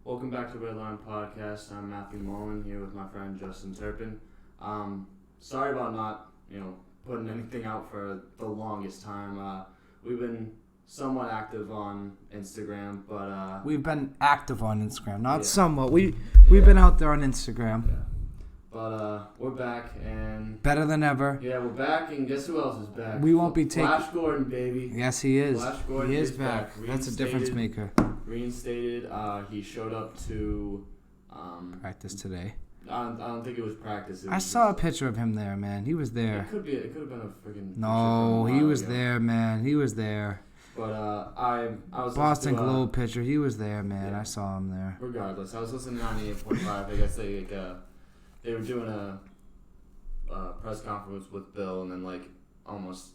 Welcome back to Redline Podcast. I'm Matthew Mullen here with my friend Justin Turpin. Sorry about not, putting anything out for the longest time. We've been somewhat active on Instagram, but we've been active on Instagram, not yeah. somewhat. We've been out there on Instagram. Yeah. But we're back and better than ever. Yeah, we're back, and guess who else is back? We won't be taking Flash Gordon, baby. Yes, he is. Flash Gordon he is back. That's a difference maker. Reinstated. He showed up to Practice today. I don't think it was practice. I saw a picture of him there, man. He was there. It could have been a freaking. No, he was there, man. He was there. But I was Boston Globe picture. He was there, man. Yeah. I saw him there. Regardless, I was listening to 98.5. I guess they were doing a press conference with Bill, and then almost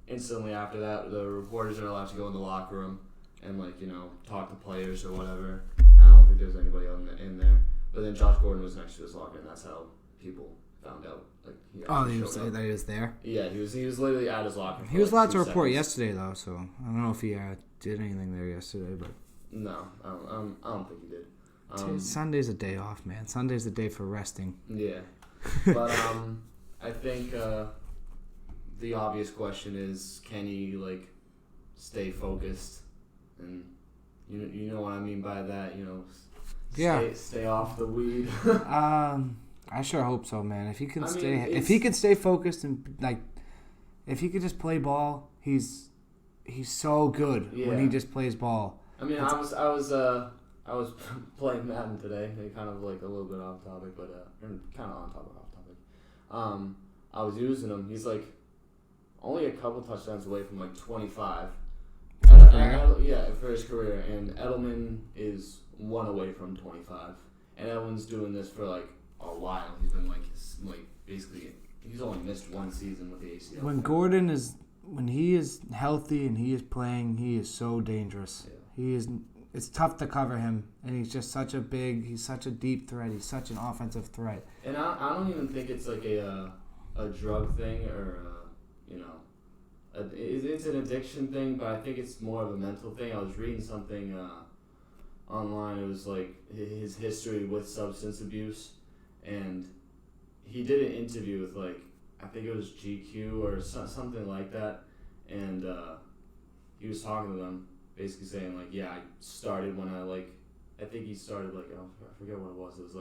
instantly after that, the reporters are allowed to go in the locker room and talk to players or whatever. I don't think there's anybody in there. But then Josh Gordon was next to his locker, and that's how people found out. He was there. Yeah, he was literally at his locker. He was allowed to report yesterday though, so I don't know if he did anything there yesterday, but no, I don't think he did. Sunday's a day off, man. Sunday's a day for resting. Yeah, but I think the obvious question is, can he stay focused? And you know what I mean by that, stay off the weed. I sure hope so, man. If he can stay focused and if he could just play ball, he's so good when he just plays ball. I mean, I was playing Madden today, kind of a little bit off topic, but kind of on topic, off topic. I was using him. He's only a couple touchdowns away from 25. For his career, and Edelman is one away from 25, and Edelman's doing this for a while. He's been basically he's only missed one season with the ACL. When he is healthy and he is playing, he is so dangerous. Yeah. It's tough to cover him, and he's just such a deep threat. He's such an offensive threat. And I don't even think it's a drug thing or it's an addiction thing, but I think it's more of a mental thing. I was reading something online. It was his history with substance abuse, and he did an interview with I think it was GQ or something like that, and he was talking to them, basically saying I started when I think he started I forget what it was. It was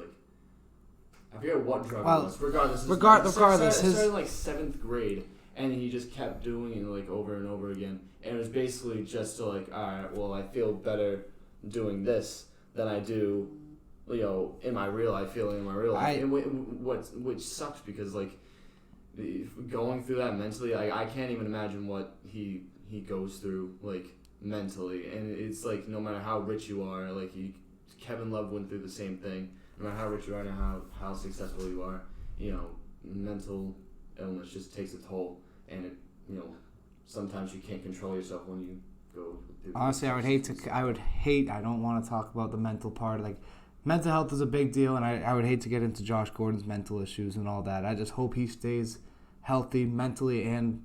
I forget what drug it was. Regardless, it started 7th grade. And he just kept doing it over and over again. And it was basically just to all right, well, I feel better doing this than I do, in my real life, feeling in my real life. Which sucks because going through that mentally, I can't even imagine what he goes through mentally. And it's no matter how rich you are, Kevin Love went through the same thing. No matter how rich you are and how successful you are, mental illness just takes a toll, and sometimes you can't control yourself when you go through. Honestly, I don't want to talk about the mental part. Mental health is a big deal, and I would hate to get into Josh Gordon's mental issues and all that. I just hope he stays healthy, mentally and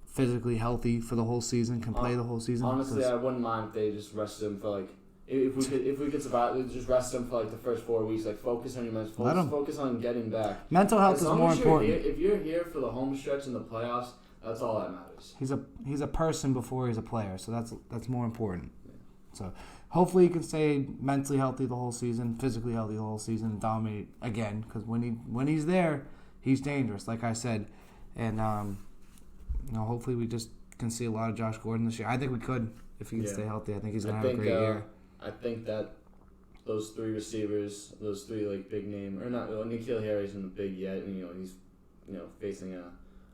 physically healthy for the whole season, can play the whole season. Honestly, I wouldn't mind if they just rested him for if we could survive, just rest him for the first 4 weeks. Focus on your mental. Focus on getting back. Mental health is more important. If you're here for the home stretch in the playoffs, that's all that matters. He's a person before he's a player, so that's more important. Yeah. So hopefully he can stay mentally healthy the whole season, physically healthy the whole season, and dominate again. Because when he's there, he's dangerous, like I said. And hopefully we just can see a lot of Josh Gordon this year. I think we could if he can stay healthy. I think he's gonna have a great year. I think that those three receivers, those three big name, or not, N'Keal Harry isn't big yet, and he's facing I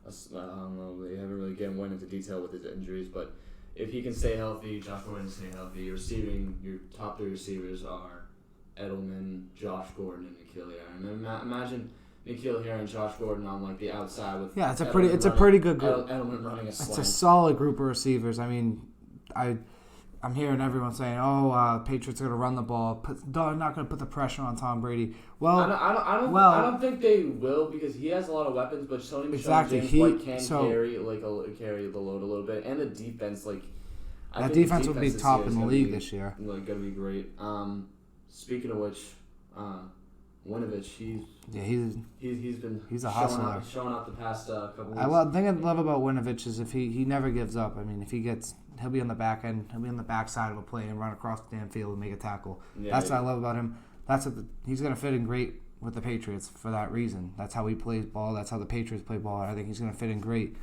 don't know, they haven't really went into detail with his injuries, but if he can stay healthy, Josh Gordon can stay healthy. Your top three receivers are Edelman, Josh Gordon, and N'Keal Harry. And imagine N'Keal Harry and Josh Gordon on the outside with it's a pretty good group. Edelman running a slant. It's a solid group of receivers. I mean, I'm hearing everyone saying, Patriots are going to run the ball. They're not going to put the pressure on Tom Brady. Well, I don't think they will because he has a lot of weapons, but Sony Michel and James White can carry the load a little bit. And the defense, that defense would be top in the league this year. Going to be great. speaking of which, Vinovich, he's been he's a hustler. Showing up the past couple weeks. The thing I love about Vinovich is if he never gives up. I mean, if he'll be on the back end, he'll be on the back side of a play and run across the damn field and make a tackle. Yeah, that's what I love about him. He's going to fit in great with the Patriots for that reason. That's how he plays ball. That's how the Patriots play ball. I think he's going to fit in great.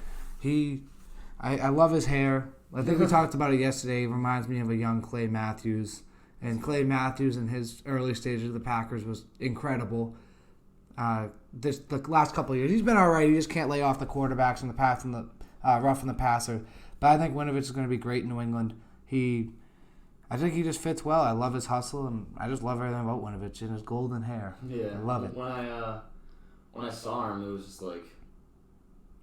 I love his hair. I think we talked about it yesterday. He reminds me of a young Clay Matthews. And Clay Matthews in his early stages of the Packers was incredible. The last couple of years, he's been all right. He just can't lay off the quarterbacks and the pass and the roughing the passer. But I think Vinovich is going to be great in New England. I think he just fits well. I love his hustle, and I just love everything about Vinovich and his golden hair. Yeah, I love it. When I saw him, it was just like,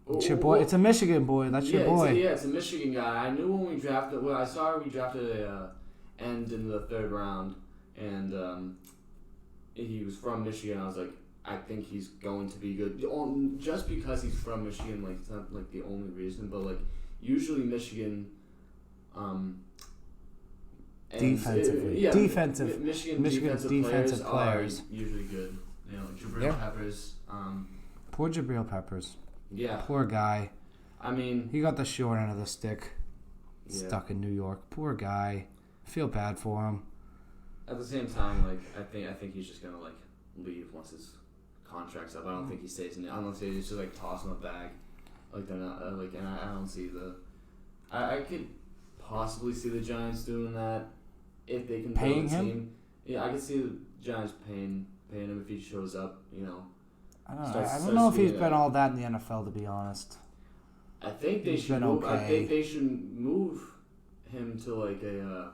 it's your boy. It's a Michigan boy. That's your boy. It's a Michigan guy. I knew when we drafted. Well, I saw we drafted a end in the third round, and he was from Michigan. I was like, I think he's going to be good. Just because he's from Michigan, like, it's not like the only reason, but like usually Michigan. Defensively, Michigan defensive players are usually good. You know, Jabril Peppers. Poor Jabril Peppers. Yeah. Poor guy. I mean, he got the short end of the stick. Stuck in New York. Poor guy. Feel bad for him. At the same time, like I think he's just gonna like leave once his contract's up. I don't think he stays in it. I don't think he's just like tossing a bag. Like they're not like, and I don't see the. I could possibly see the Giants doing that if they can paying build a him. team. Yeah, I could see the Giants paying him if he shows up. You know. I don't know if he's been all that in the NFL, to be honest. I think they should move. Okay. I think they should move him to like a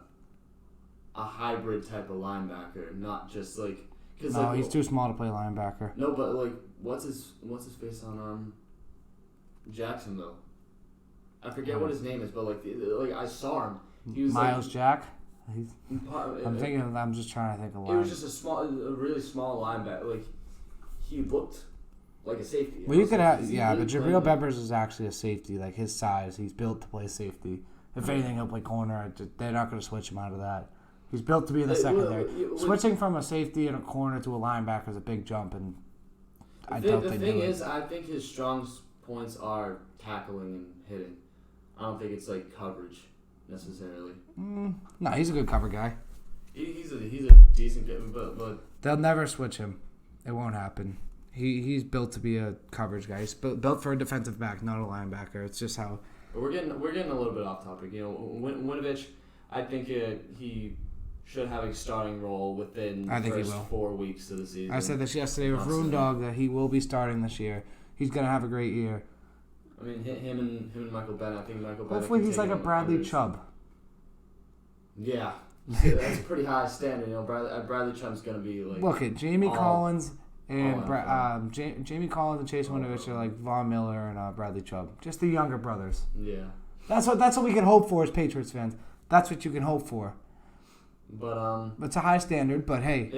hybrid type of linebacker, not just like. No, he's too small to play linebacker. No, but like, what's his face on Jacksonville? I forget what his name is, but like I saw him. He was Miles Jack. I'm just trying to think of one. It was just a really small linebacker. Like he looked like a safety. Well, you could have, but Jabril Peppers is actually a safety. Like his size, he's built to play safety. If anything, he'll play corner. They're not going to switch him out of that. He's built to be in the secondary. Switching from a safety and a corner to a linebacker is a big jump, and I don't think the thing is, I think his strong points are tackling and hitting. I don't think it's like coverage necessarily. No, he's a good cover guy. He's a decent guy, but they'll never switch him. It won't happen. He's built to be a coverage guy. He's built for a defensive back, not a linebacker. It's just how. But we're getting a little bit off topic. You know, Vinovich, I think he should have a starting role within the first 4 weeks of the season. I said this yesterday with Roondog that he will be starting this year. He's gonna have a great year. I mean, him and Michael Bennett. I think Michael Bennett. Hopefully, he's like a Bradley Chubb. Yeah, that's a pretty high standard. You know, Bradley Chubb's gonna be like. Look at Jamie Collins and Jamie Collins and Chase Winovich are like Von Miller and Bradley Chubb, just the younger brothers. Yeah. That's what we can hope for as Patriots fans. That's what you can hope for. But it's a high standard, but hey,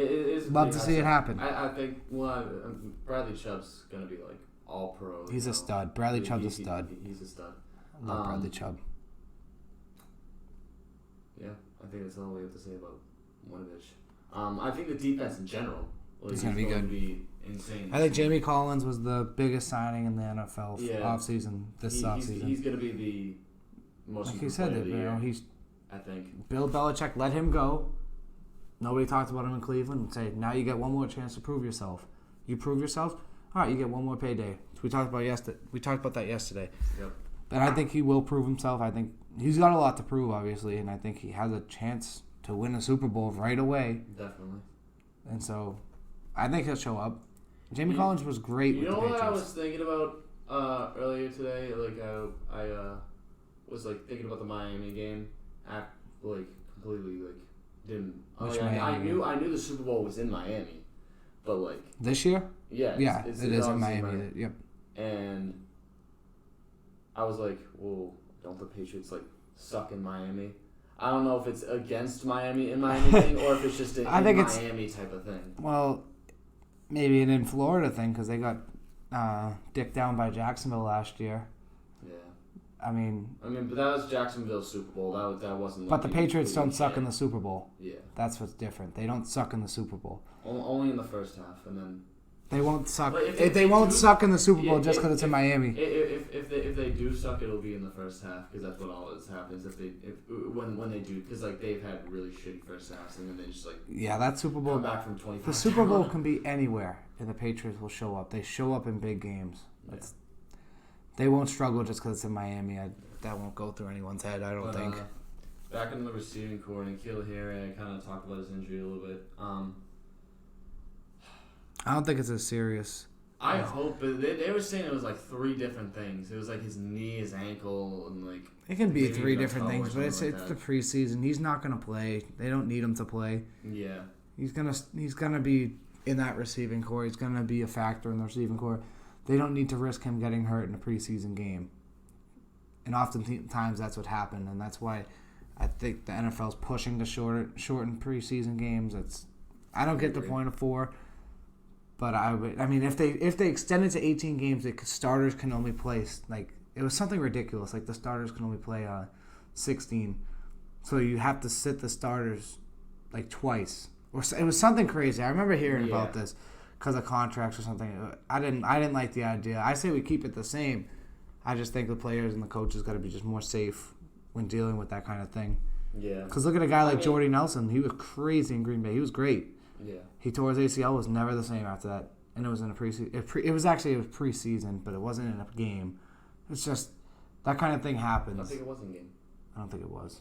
love to see it happen. I think Bradley Chubb's gonna be like all pro. He's a stud. Bradley Chubb's a stud. He's a stud. I love Bradley Chubb. Yeah, I think that's all we have to say about Vinovich. I think the defense in general is going to be good. To be insane. I think Jamie Collins was the biggest signing in the NFL offseason this offseason. He's going to be the most. Like you said, I think Bill Belichick let him go. Nobody talked about him in Cleveland and say, now you get one more chance to prove yourself. You prove yourself, all right, you get one more payday. We talked about that yesterday. Yep. And I think he will prove himself. I think he's got a lot to prove, obviously, and I think he has a chance to win a Super Bowl right away. Definitely. And so, I think he'll show up. Jamie Collins was great with the Patriots. You know what I was thinking about earlier today? Like I was like thinking about the Miami game. Completely didn't. I knew the Super Bowl was in Miami, but like this year. Yeah. It is in Miami. Yep. And I was like, well, don't the Patriots like suck in Miami? I don't know if it's against Miami in Miami thing or if it's just an Miami type of thing. Well, maybe an in Florida thing because they got dicked down by Jacksonville last year. Yeah. but that was Jacksonville's Super Bowl. That wasn't. But the Patriots don't suck in the Super Bowl. Yeah. That's what's different. They don't suck in the Super Bowl. Only in the first half, and then. They won't suck. They won't suck in the Super Bowl just because it's in Miami. If they do suck, it'll be in the first half because that's what always happens. When they do, because like they've had really shitty first halves and then they just like that Super Bowl come back from 25. The Super Bowl can be anywhere, and the Patriots will show up. They show up in big games. They won't struggle just because it's in Miami. That won't go through anyone's head. I don't think. Back in the receiving core, N'Keal Harry, I kind of talked about his injury a little bit. I don't think it's as serious. I hope, but they were saying it was like 3 different things. It was like his knee, his ankle, and like. It can be 3 different things, but it's the preseason. He's not gonna play. They don't need him to play. Yeah. He's gonna be in that receiving core. He's gonna be a factor in the receiving core. They don't need to risk him getting hurt in a preseason game. And oftentimes that's what happened, and that's why I think the NFL's pushing to shorten preseason games. I don't get the point of 4. But if they extend it to 18 games, starters can only play it was something ridiculous. Like the starters can only play 16, so you have to sit the starters like twice, or it was something crazy. I remember hearing about this because of contracts or something. I didn't like the idea. I say we keep it the same. I just think the players and the coaches got to be just more safe when dealing with that kind of thing. Yeah. Because look at a guy like Jordy Nelson. He was crazy in Green Bay. He was great. Yeah. He tore his ACL, was never the same after that. And it was in a preseason. It was preseason, but it wasn't in a game. It's just that kind of thing happens. I think it was in a game. I don't think it was.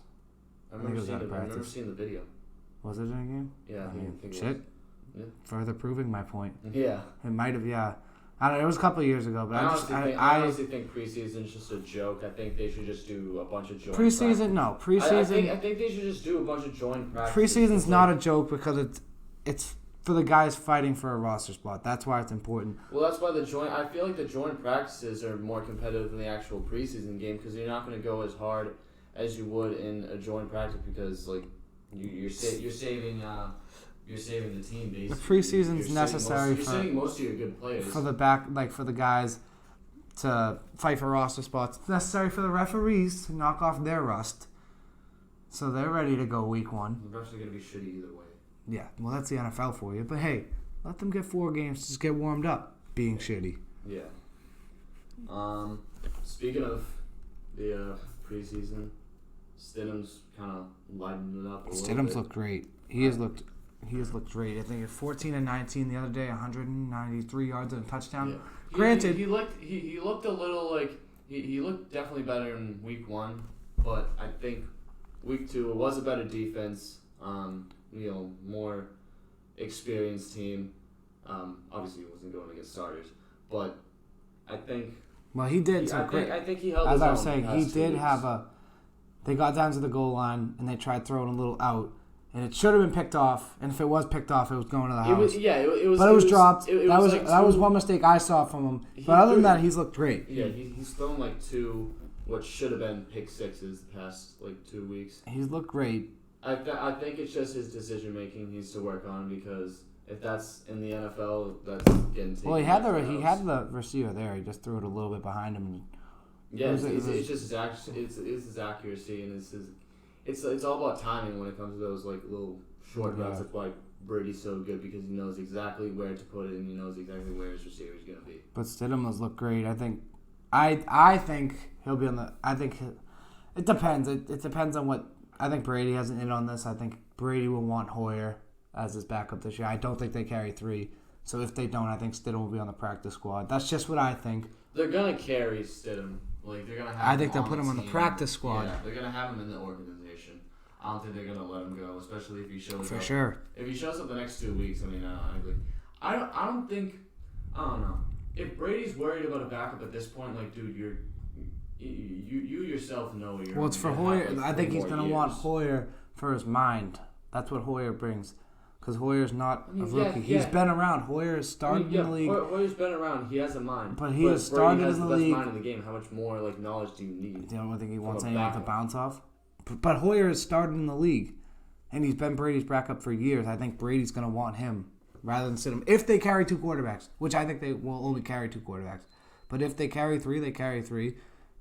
I remember seeing the video. Was it in a game? Yeah, I think shit. it was. Yeah. Further proving my point. Yeah. It might have, yeah. I don't know. It was a couple of years ago, but I honestly think preseason's just a joke. I think they should just do a bunch of joint preseason. No, preseason. I think they should just do a bunch of joint practices. Preseason's not a joke because it's for the guys fighting for a roster spot. That's why it's important. Well, that's why I feel like the joint practices are more competitive than the actual preseason game because you're not going to go as hard as you would in a joint practice because like you're saving the team basically. The preseason's necessary you're saving most of your good players for the guys to fight for roster spots. It's necessary for the referees to knock off their rust, so they're ready to go week 1. The refs are going to be shitty either way. Yeah, well, that's the NFL for you. But hey, let them get 4 games to just get warmed up being shitty. Yeah. Speaking of the preseason, Stidham's kind of lightened it up a little bit. Stidham's looked great. He has looked great. I think it's 14 and 19 the other day, 193 yards and a touchdown. Yeah. Granted, he looked a little like he looked definitely better in week 1, but I think week 2 it was a better defense. More experienced team. Obviously, he wasn't going against starters, but I think. Well, he did. I think he held. As I was saying, he did have a. They got down to the goal line and they tried throwing a little out, and it should have been picked off. And if it was picked off, it was going to the house. But it was dropped. That was one mistake I saw from him. But other than that, he's looked great. Yeah, he's thrown like 2 what should have been pick sixes the past like 2 weeks. He's looked great. I think it's just his decision making he needs to work on because if that's in the NFL, that's getting taken. Well, he had the receiver there. He just threw it a little bit behind him. Yeah, it's just his accuracy and it's all about timing when it comes to those like little short routes. That's why Brady's so good because he knows exactly where to put it and he knows exactly where his receiver is going to be. But Stidham has looked great. I think he'll be on the. It depends. It depends on what. I think Brady has an in on this. I think Brady will want Hoyer as his backup this year. I don't think they carry 3. So if they don't, I think Stidham will be on the practice squad. That's just what I think. They're gonna carry Stidham. Like they're gonna have. I think they'll put him on the practice squad. Yeah, they're gonna have him in the organization. I don't think they're gonna let him go, especially if he shows up. For sure. If he shows up the next 2 weeks, I don't know. If Brady's worried about a backup at this point, like, dude, you yourself know you're. Well, it's for Hoyer. I think he's going to want Hoyer for his mind. That's what Hoyer brings. Because Hoyer's not a rookie. He's been around. Hoyer has started in the league. Hoyer's been around. He has a mind. But he has started in the league. He has the best mind in the game. How much more knowledge do you need? You don't think he wants anyone to bounce off? But Hoyer has started in the league. And he's been Brady's backup for years. I think Brady's going to want him rather than Stidham. If they carry 2 quarterbacks, which I think they will only carry 2 quarterbacks. But if they carry 3, they carry 3.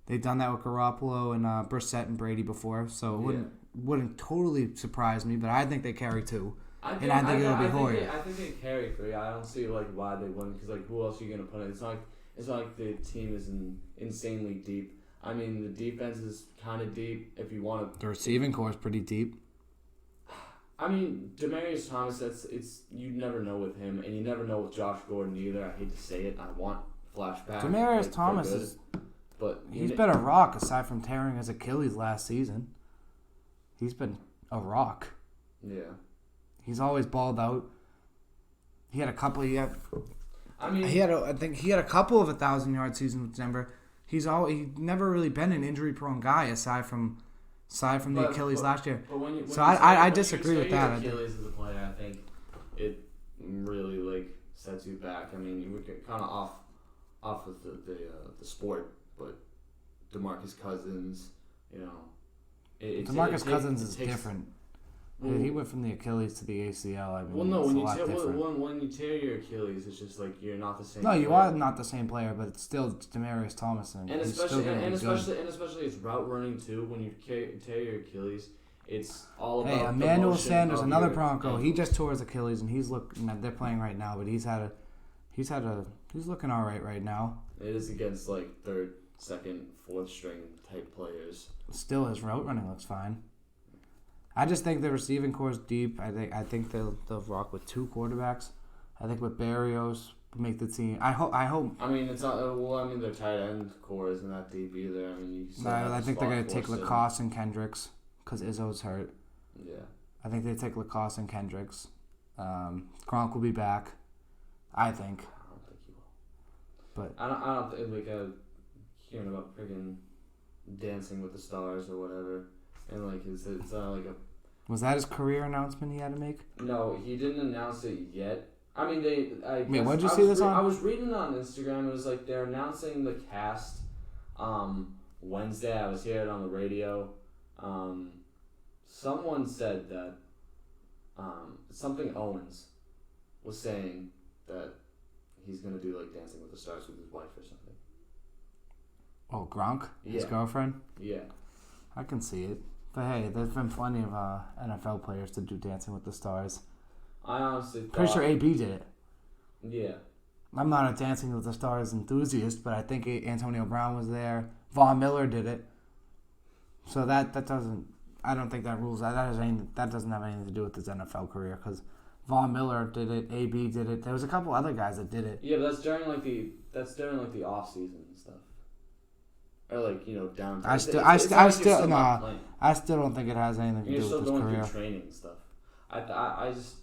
They've done that with Garoppolo and Brissett and Brady before, so it wouldn't totally surprise me. But I think they carry 2, I think it'll be Hoyer. I think they carry 3. I don't see like why they wouldn't, because like who else are you gonna put in? It's not like the team is insanely deep. I mean, the defense is kind of deep. If you want to, the receiving core is pretty deep. I mean, Demaryius Thomas. You never know with him, and you never know with Josh Gordon either. I hate to say it. I want flashback. Demaryius Thomas is. But he's been a rock aside from tearing his Achilles last season. He's been a rock. Yeah. He's always balled out. He had a couple. I think he had a couple of 1,000-yard seasons with Denver. He's never really been an injury-prone guy aside from the Achilles last year. But I disagree with that. Achilles as a player, I think it really like sets you back. I mean, you would get kind of off of the sport. But DeMarcus Cousins, DeMarcus Cousins is different. Well, he went from the Achilles to the ACL. I mean, when you tear your Achilles, it's just like you're not the same. No, you are not the same player, but it's still Demaryius Thomas, and especially it's route running too. When you tear your Achilles, it's all about. Hey, Emmanuel Sanders, another Bronco. He just tore his Achilles, and they're playing right now, but he's looking all right now. It is against like third, second, fourth string type players. Still, his route running looks fine. I just think the receiving core is deep. I think they'll rock with 2 quarterbacks. I think with Berrios make the team. I hope. I mean, it's not. Well, I mean, their tight end core isn't that deep either. I mean, I think they're gonna take Lacoste and Kendricks because Izzo's hurt. Yeah. I think they take Lacoste and Kendricks. Gronk will be back. I think. I don't think he will. But I don't think hearing about friggin' Dancing with the Stars or whatever, and like it's not like a. Was that his career announcement he had to make? No, he didn't announce it yet. I mean, Wait, what did you see this on? I was reading on Instagram. It was like they're announcing the cast Wednesday. I was hearing it on the radio. Someone said that something Owens was saying that he's going to do like Dancing with the Stars with his wife or something. Oh, Gronk? His girlfriend? Yeah. I can see it. But hey, there's been plenty of NFL players to do Dancing with the Stars. I honestly thought... Pretty sure AB did it. Yeah. I'm not a Dancing with the Stars enthusiast, but I think Antonio Brown was there. Von Miller did it. So that doesn't... I don't think that rules... That doesn't have anything to do with his NFL career, because Von Miller did it, AB did it. There was a couple other guys that did it. Yeah, but that's during the off season and stuff. Or down. I still don't think it has anything to do with his career. You're still going through training and stuff. I just.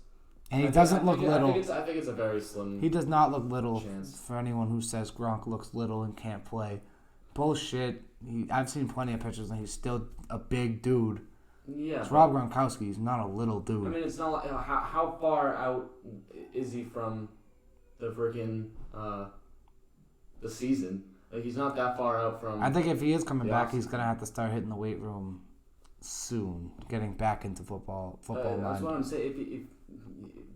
And he doesn't look little. I think it's a very slim. He does not look little. Chance. For anyone who says Gronk looks little and can't play, bullshit. I've seen plenty of pictures and he's still a big dude. Yeah. It's Rob Gronkowski. He's not a little dude. I mean, it's not like how far out is he from the freaking the season? Like, he's not that far out from. I think if he is coming back, he's gonna have to start hitting the weight room soon, getting back into football. That's what I'm saying.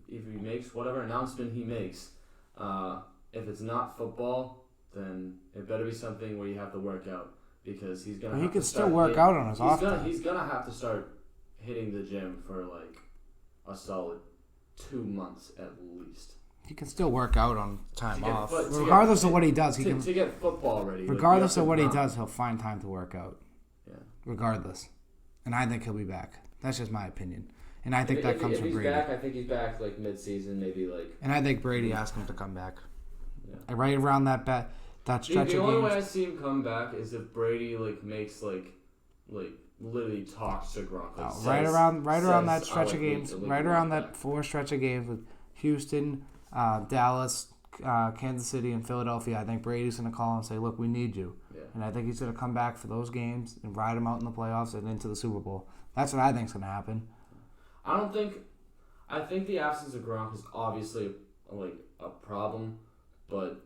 If he makes whatever announcement he makes, if it's not football, then it better be something where you have to work out, because he's gonna. He can still work out on his off time. He's gonna have to start hitting the gym for like a solid 2 months at least. He can still work out on time off. Regardless of what he does, to get football ready. Regardless of what he does, he'll find time to work out. Yeah. Regardless. And I think he'll be back. That's just my opinion. And I think that comes from Brady. I think he's back like mid-season, maybe like. And I think Brady asked him to come back. Yeah. And right around that stretch of games. The only way I see him come back is if Brady makes literally talks to Gronk. Right around that stretch of games. Right around that 4 stretch of games with Houston, Dallas, Kansas City, and Philadelphia. I think Brady's going to call and say, look, we need you. Yeah. And I think he's going to come back for those games and ride them out in the playoffs and into the Super Bowl. That's what I think is going to happen. I think the absence of Gronk is obviously a problem, but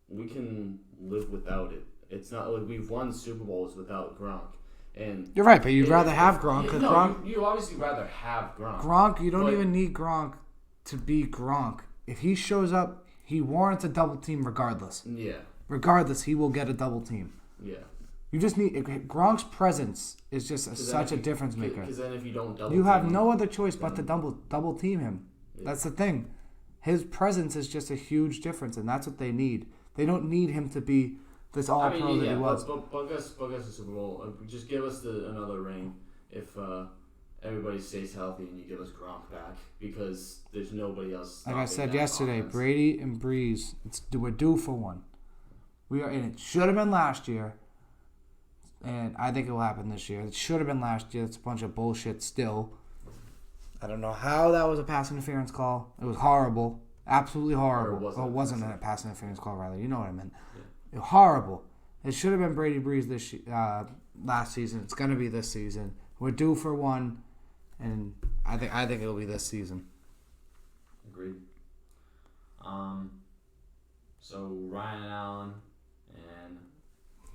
we can live without it. It's not like we've won Super Bowls without Gronk. And you're right, but you'd rather have Gronk. You obviously rather have Gronk. Gronk, you don't even need Gronk to be Gronk. If he shows up, he warrants a double team regardless. Yeah. Regardless, he will get a double team. Yeah. You just need Gronk's presence is just such a difference maker. Because then if you don't double, you have no other choice but to double team him. Yeah. That's the thing. His presence is just a huge difference, and that's what they need. They don't need him to be this all-pro that he was. But bug us the Super Bowl. Just give us another ring if everybody stays healthy and you give us Gronk back, because there's nobody else. Like I said yesterday, offense. Brady and Breeze, we're due for one. We are, and it should have been last year, and I think it will happen this year. It should have been last year. It's a bunch of bullshit still. I don't know how that was a pass interference call. It was horrible. Absolutely horrible. It wasn't a pass interference call, rather. You know what I meant. Yeah. It was horrible. It should have been Brady Breeze last season. It's going to be this season. We're due for one, and I think it'll be this season. Agreed. So Ryan Allen and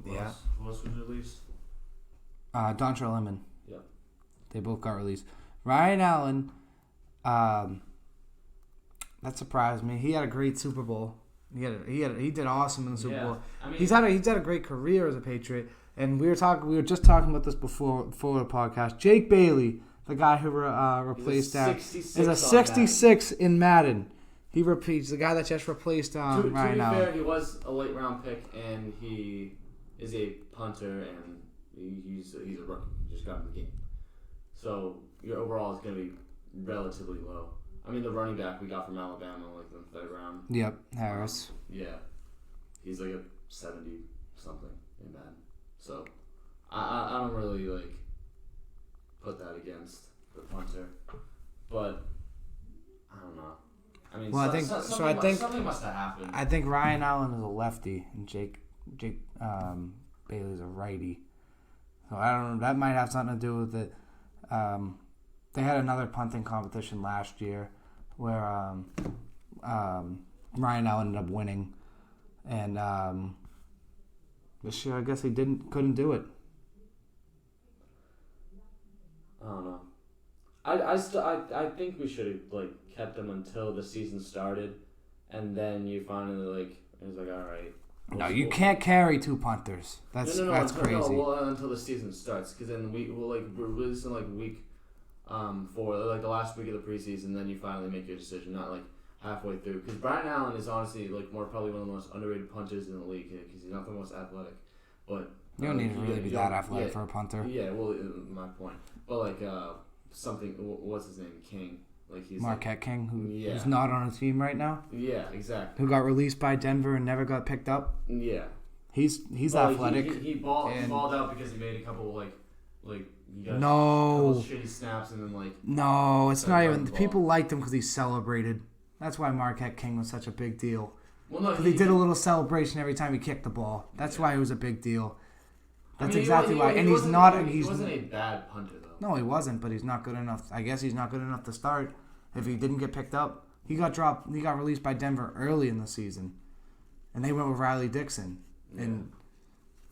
who else was released? Dontrell Lemon. Yep. They both got released. Ryan Allen, that surprised me. He had a great Super Bowl. He did awesome in the Super Bowl. I mean, he's had a great career as a Patriot. And we were just talking about this before the podcast. Jake Bailey, the guy who replaced that, is a 66 in Madden. He repeats the guy that just replaced Ryan Allen. To be fair, he was a late round pick, and he is a punter, and he's a rookie. He just got in the game, so your overall is going to be relatively low. I mean, the running back we got from Alabama, like in the third round. Yep, Harris. Yeah, he's like a 70 something in Madden. So I don't really like put that against the punter, but I don't know. I mean, well, something must have happened. I think Ryan Allen is a lefty and Jake Bailey's a righty. So I don't know. That might have something to do with it. They had another punting competition last year where Ryan Allen ended up winning, and this year I guess he couldn't do it. I don't know. I think we should have kept him until the season started, and then you finally it was all right. No, you can't carry two punters. That's crazy. Until the season starts, because then we're releasing week 4, the last week of the preseason. Then you finally make your decision, not halfway through. Because Brian Allen is honestly probably one of the most underrated punters in the league, because he's not the most athletic, but you don't need to really be that athletic for a punter. Yeah, well, my point. But something, what's his name, King. He's Marquette King, who's not on a team right now. Yeah, exactly. Who got released by Denver and never got picked up. Yeah, he's athletic. He balled out because he made a couple he got no a couple shitty snaps and then no, it's not even. People liked him because he celebrated. That's why Marquette King was such a big deal. Well, no, because he did a little celebration every time he kicked the ball. That's why it was a big deal. That's exactly why. And he wasn't a bad punter though. No, he wasn't, but he's not good enough. I guess he's not good enough to start. If he didn't get picked up, he got dropped. He got released by Denver early in the season, and they went with Riley Dixon. Yeah. And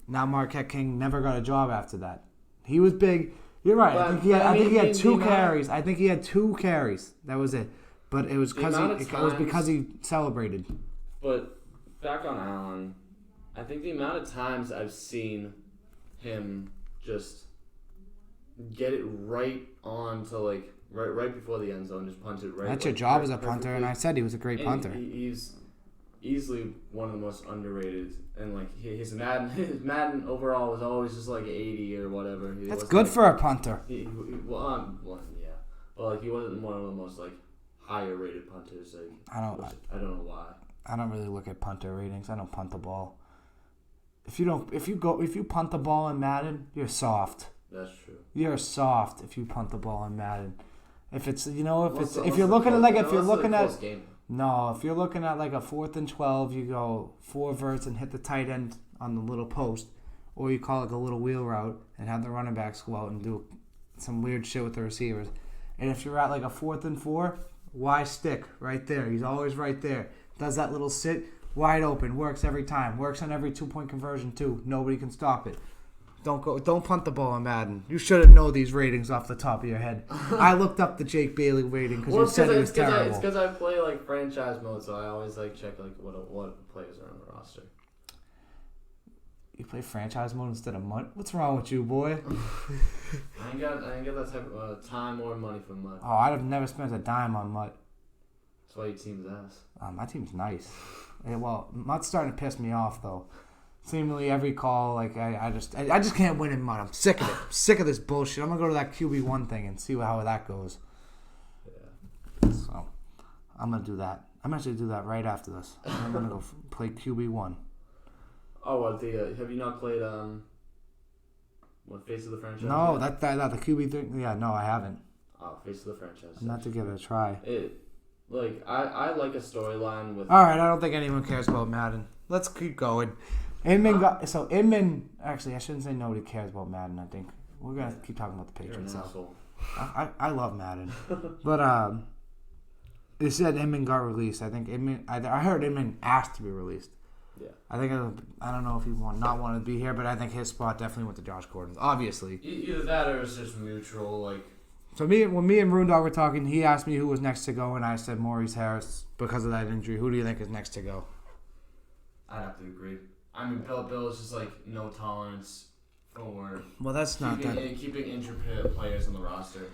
now Marquette King never got a job after that. He was big. You're right. I think he had 2 carries. I think he had 2 carries. That was it. But it was because he celebrated. But back on Allen, I think the amount of times I've seen him just get it right on to right before the end zone, just punt it right. That's your job as a punter, and I said he was a great punter. He's easily one of the most underrated, and his Madden overall was always just 80 or whatever. That's good for a punter. Yeah, but he wasn't one of the most higher rated punters. I don't know why. I don't really look at punter ratings. I don't punt the ball. If you punt the ball in Madden, you're soft. That's true. You're soft if you punt the ball in Madden. If you're looking at a 4th and 12, you go 4 verts and hit the tight end on the little post, or you call it a little wheel route and have the running backs go out and do some weird shit with the receivers. And if you're at a 4th and 4, why stick right there? He's always right there. Does that little sit wide open, works every time, works on every 2-point conversion too. Nobody can stop it. Don't punt the ball in Madden. You shouldn't know these ratings off the top of your head. I looked up the Jake Bailey rating because you said it was terrible. It's because I play franchise mode, so I always check what players are on the roster. You play franchise mode instead of MUT? What's wrong with you, boy? I ain't got that type of time or money for MUT. Oh, I'd have never spent a dime on MUT. That's why your team's ass. My team's nice. Yeah, well, MUT's starting to piss me off though. Seemingly every call, like I just can't win in MUT. I'm sick of it. I'm sick of this bullshit. I'm gonna go to that QB1 thing and see how that goes. Yeah. So I'm gonna do that. I'm actually gonna do that right after this. I'm gonna go play QB1. Oh, what the? Have you not played what Face of the Franchise? No, that the QB thing. Yeah, no, I haven't. Oh, Face of the Franchise. I'm not to give it a try. I like a storyline with. All right, I don't think anyone cares about Madden. Let's keep going. Inman. Actually, I shouldn't say nobody cares about Madden. I think we're gonna keep talking about the Patriots. I love Madden, but it said Inman got released. I think Inman. I heard Inman asked to be released. Yeah. I don't know if he not wanted to be here, but I think his spot definitely went to Josh Gordon. Obviously. Either that or it's just mutual, like. So when me and Roondog were talking, he asked me who was next to go, and I said Maurice Harris because of that injury. Who do you think is next to go? I'd have to agree. I mean, Bill is just like no tolerance for. Well, that's not that. Keeping injured players on the roster.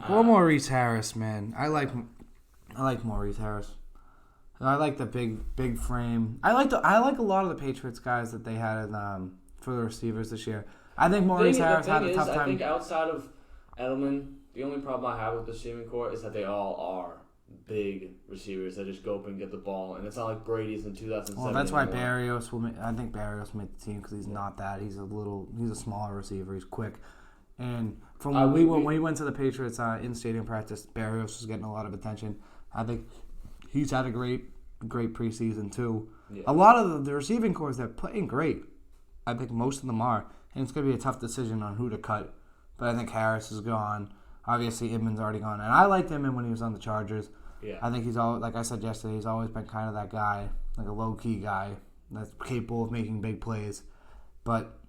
Well, Maurice Harris, man, I like Maurice Harris. I like the big frame. I like a lot of the Patriots guys that they had in, for the receivers this year. I think Maurice Harris had a tough time. I think outside of Edelman, the only problem I have with the receiving core is that they all are big receivers that just go up and get the ball, and it's not like Brady's in 2007. Well, that's why Barrios I think Barrios made the team because he's not that. He's a smaller receiver. He's quick, and from when we went to the Patriots in stadium practice, Barrios was getting a lot of attention. I think he's had a great preseason too. Yeah. A lot of the receiving cores they're playing great. I think most of them are, and it's going to be a tough decision on who to cut. But I think Harris is gone. Obviously, Inman's already gone, and I liked Inman when he was on the Chargers. Yeah. I think he's always, like I said yesterday, he's always been kind of that guy, like a low key guy that's capable of making big plays. But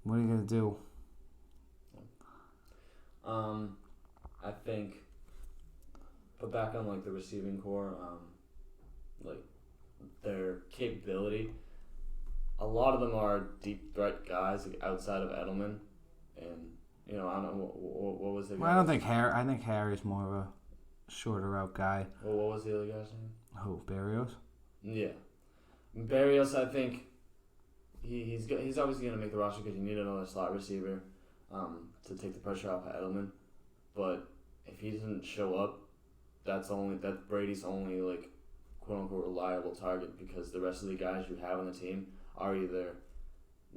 what are you gonna do? I think, but back on like the receiving core, like their capability. A lot of them are deep threat guys like, outside of Edelman, and. You know, I don't know what was the. Well, I don't think I think Harry's more of a shorter route guy. Well, what was the other guy's name? Who, Barrios? Yeah, Barrios. I think he's obviously gonna make the roster because you need another slot receiver, to take the pressure off of Edelman. But if he doesn't show up, that's Brady's only like quote unquote reliable target because the rest of the guys you have on the team are either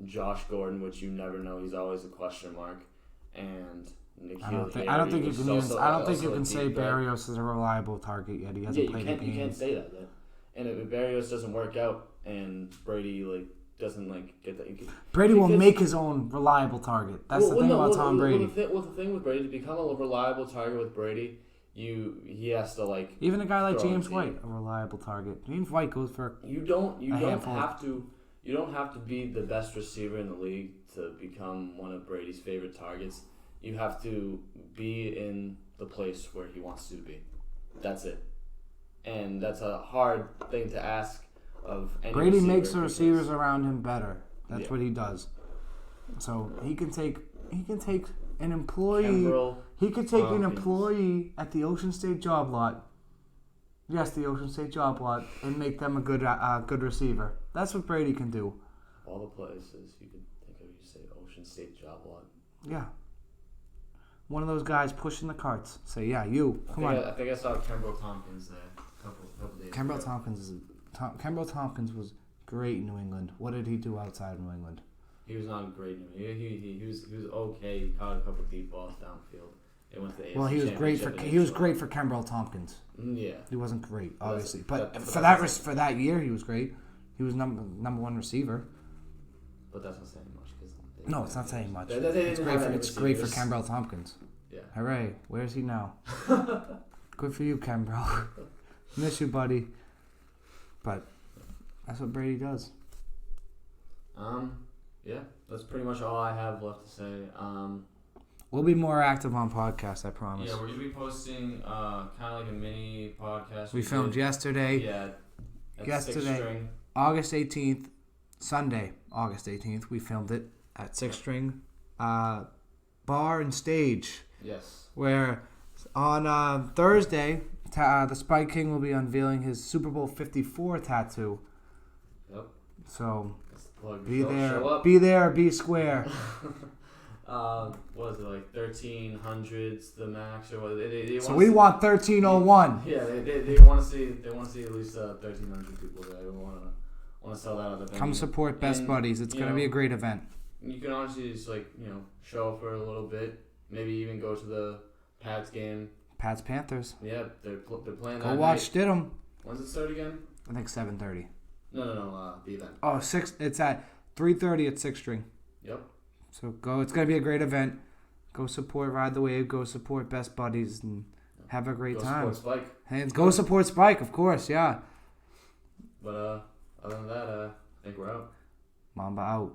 Josh Gordon, which you never know, he's always a question mark. And I don't think you can say Barrios is a reliable target yet. He hasn't played a game. You can't say that yet. And if Barrios doesn't work out and Brady doesn't get that, Brady will make his own reliable target. That's the thing about Tom Brady. The thing with Brady, to become a reliable target with Brady, he has to even a guy like James White, a reliable target. James White goes for you don't have to be the best receiver in the league to become one of Brady's favorite targets. You have to be in the place where he wants to be. That's it. And that's a hard thing to ask of any Brady receiver makes the receivers around him better. That's what he does. So he can take an employee. He could take an employee at the Ocean State job lot. Yes, the Ocean State job lot, and make them a good receiver. That's what Brady can do. All the places you could think of, you say Ocean State job lot. Yeah. One of those guys pushing the carts. Say, yeah, you. Come on. I think I saw Kembrell Tompkins there a couple days ago. Kembrell Tompkins was great in New England. What did he do outside of New England? He was not great. He was okay. He caught a couple deep balls downfield. It went to the AFC he was great for Kembrell Tompkins. Yeah. He wasn't great, obviously, but for that year, he was great. He was number one receiver. But that's not saying much. No, it's not saying much. It's great for Kembrell Tompkins. Yeah. Hooray! Where's he now? Good for you, Kembrell. Miss you, buddy. But that's what Brady does. Yeah, that's pretty much all I have left to say. We'll be more active on podcasts, I promise. Yeah, we're going to be posting kind of like a mini podcast. We filmed yesterday. Yeah. Yesterday, August 18th. Sunday, August 18th, we filmed it at Six String Bar and Stage. Yes. Where on Thursday, the Spike King will be unveiling his Super Bowl 54 tattoo. Yep. So be there. Show up. Be there. Be square. What is it, like 1300s the max or what? They so we want 1301. Yeah, they want to see at least 1300 people there. They want to sell that at the venue. Come support Best Buddies. It's going to be a great event. You can honestly just show up for a little bit. Maybe even go to the Pats game. Pats Panthers. Yeah, they're playing. Go watch Stidham. When's it start again? I think 7:30. No. The event. Oh, 6. It's at 3:30 at Six String. Yep. So go. It's gonna be a great event. Go support Ride the Wave. Go support Best Buddies and have a great time. Go support Spike. And go support Spike, of course. Yeah. But other than that, I think we're out. Mamba out.